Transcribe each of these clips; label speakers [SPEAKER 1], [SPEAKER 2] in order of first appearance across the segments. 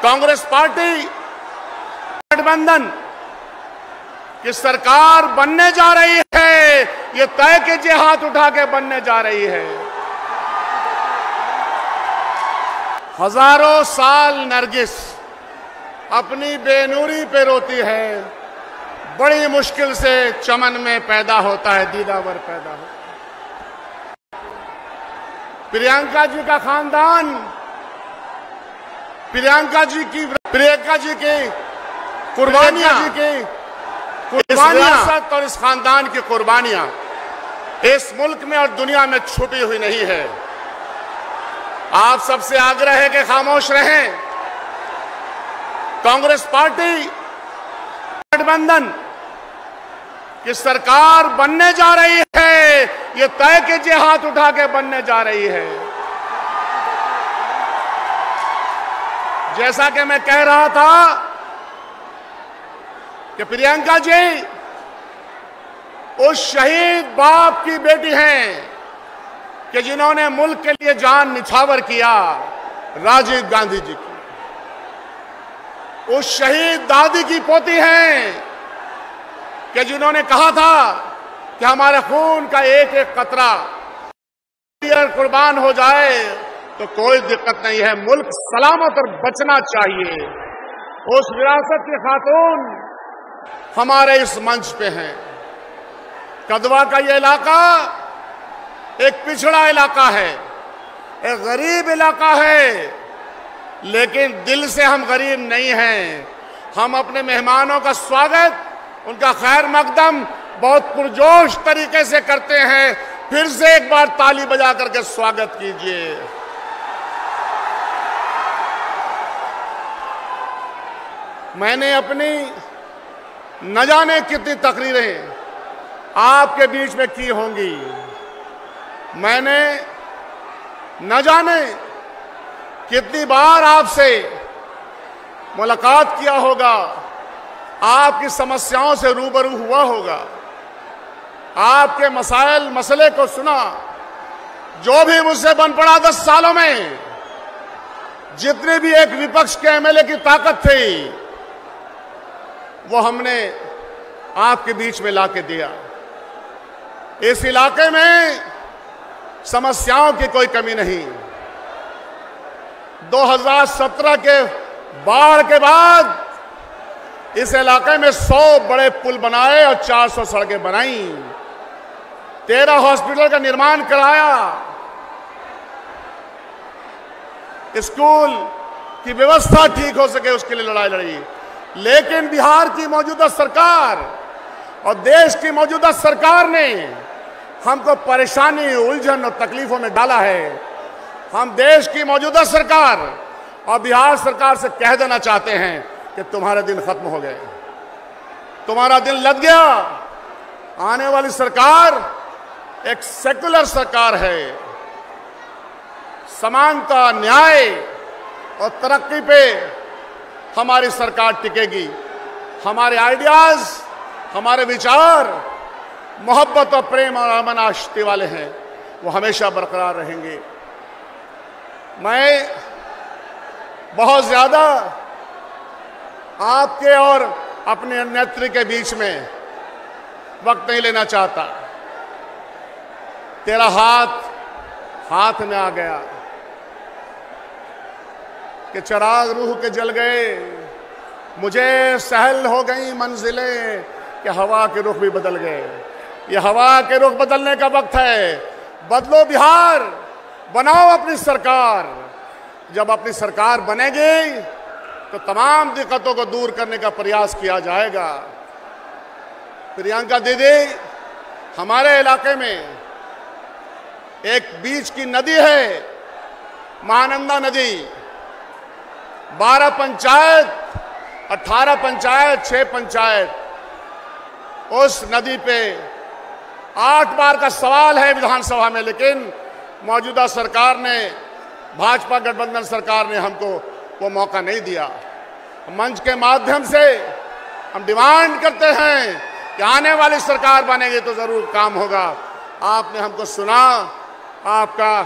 [SPEAKER 1] Congress party गठबंधन की सरकार बनने जा रही है, ये तय कीजिए हाथ उठा के बनने जा रही है। हजारों साल नरगिस अपनी बेनूरी पे रोती है, बड़ी मुश्किल से चमन में पैदा होता है, दीदावर पैदा होता है। प्रियंका जी का खानदान, प्रियंका जी की कुर्बानियां, इस विरासत और इस खानदान की कुर्बानियां इस मुल्क में और दुनिया में छुपी हुई नहीं है। आप सबसे आग्रह है कि खामोश रहें। कांग्रेस पार्टी गठबंधन की सरकार बनने जा रही है, ये तय कीजिए हाथ उठा के बनने जा रही है। जैसा कि मैं कह रहा था कि प्रियंका जी उस शहीद बाप की बेटी हैं कि जिन्होंने मुल्क के लिए जान निछावर किया, राजीव गांधी जी की। उस शहीद दादी की पोती हैं कि जिन्होंने कहा था कि हमारे खून का एक एक कतरा कुर्बान हो जाए तो कोई दिक्कत नहीं है, मुल्क सलामत और बचना चाहिए। उस विरासत की खातून हमारे इस मंच पे हैं। कदवा का ये इलाका एक पिछड़ा इलाका है, एक गरीब इलाका है, लेकिन दिल से हम गरीब नहीं हैं। हम अपने मेहमानों का स्वागत, उनका खैर मकदम बहुत पुरजोश तरीके से करते हैं। फिर से एक बार ताली बजा करके स्वागत कीजिए। मैंने अपनी न जाने कितनी तकरीरें आपके बीच में की होंगी, मैंने न जाने कितनी बार आपसे मुलाकात किया होगा, आपकी समस्याओं से रूबरू हुआ होगा, आपके मसाइल मसले को सुना। जो भी मुझसे बन पड़ा 10 सालों में, जितनी भी एक विपक्ष के एमएलए की ताकत थी, वो हमने आपके बीच में लाके दिया। इस इलाके में समस्याओं की कोई कमी नहीं। 2017 के बाढ़ के बाद इस इलाके में 100 बड़े पुल बनाए और 400 सड़कें बनाई, 13 हॉस्पिटल का निर्माण कराया, स्कूल की व्यवस्था ठीक हो सके उसके लिए लड़ाई लड़ी। लेकिन बिहार की मौजूदा सरकार और देश की मौजूदा सरकार ने हमको परेशानी, उलझन और तकलीफों में डाला है। हम देश की मौजूदा सरकार और बिहार सरकार से कह देना चाहते हैं कि तुम्हारे दिन खत्म हो गए, तुम्हारा दिन लग गया। आने वाली सरकार एक सेकुलर सरकार है। समानता, न्याय और तरक्की पे हमारी सरकार टिकेगी। हमारे आइडियाज, हमारे विचार मोहब्बत और प्रेम और अमन आशिकी वाले हैं, वो हमेशा बरकरार रहेंगे। मैं बहुत ज्यादा आपके और अपने नेत्री के बीच में वक्त नहीं लेना चाहता। तेरा हाथ में आ गया कि चिराग रूह के जल गए, मुझे सहल हो गई मंजिलें कि हवा के रुख भी बदल गए। ये हवा के रुख बदलने का वक्त है। बदलो बिहार, बनाओ अपनी सरकार। जब अपनी सरकार बनेगी तो तमाम दिक्कतों को दूर करने का प्रयास किया जाएगा। प्रियंका दीदी, हमारे इलाके में एक बीच की नदी है, महानंदा नदी। 12 पंचायत, 18 पंचायत, 6 पंचायत, उस नदी पे 8 बार का सवाल है विधानसभा में, लेकिन मौजूदा सरकार ने, भाजपा गठबंधन सरकार ने हमको वो मौका नहीं दिया। मंच के माध्यम से हम डिमांड करते हैं कि आने वाली सरकार बनेगी तो जरूर काम होगा। आपने हमको सुना, आपका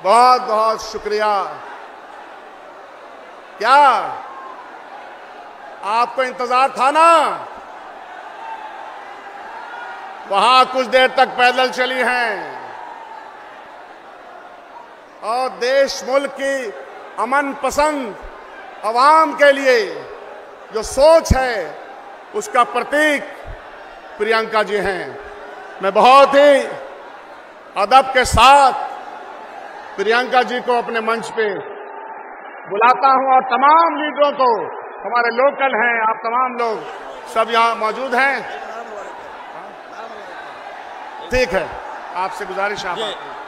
[SPEAKER 1] बहुत बहुत शुक्रिया। क्या आपको इंतजार था ना? वहां कुछ देर तक पैदल चली हैं और देश मुल्क की अमन पसंद अवाम के लिए जो सोच है उसका प्रतीक प्रियंका जी हैं। मैं बहुत ही अदब के साथ प्रियंका जी को अपने मंच पे बुलाता हूं और तमाम लीडरों को, हमारे लोकल हैं, आप तमाम लोग सब यहां मौजूद हैं। ठीक है, आपसे गुजारिश आप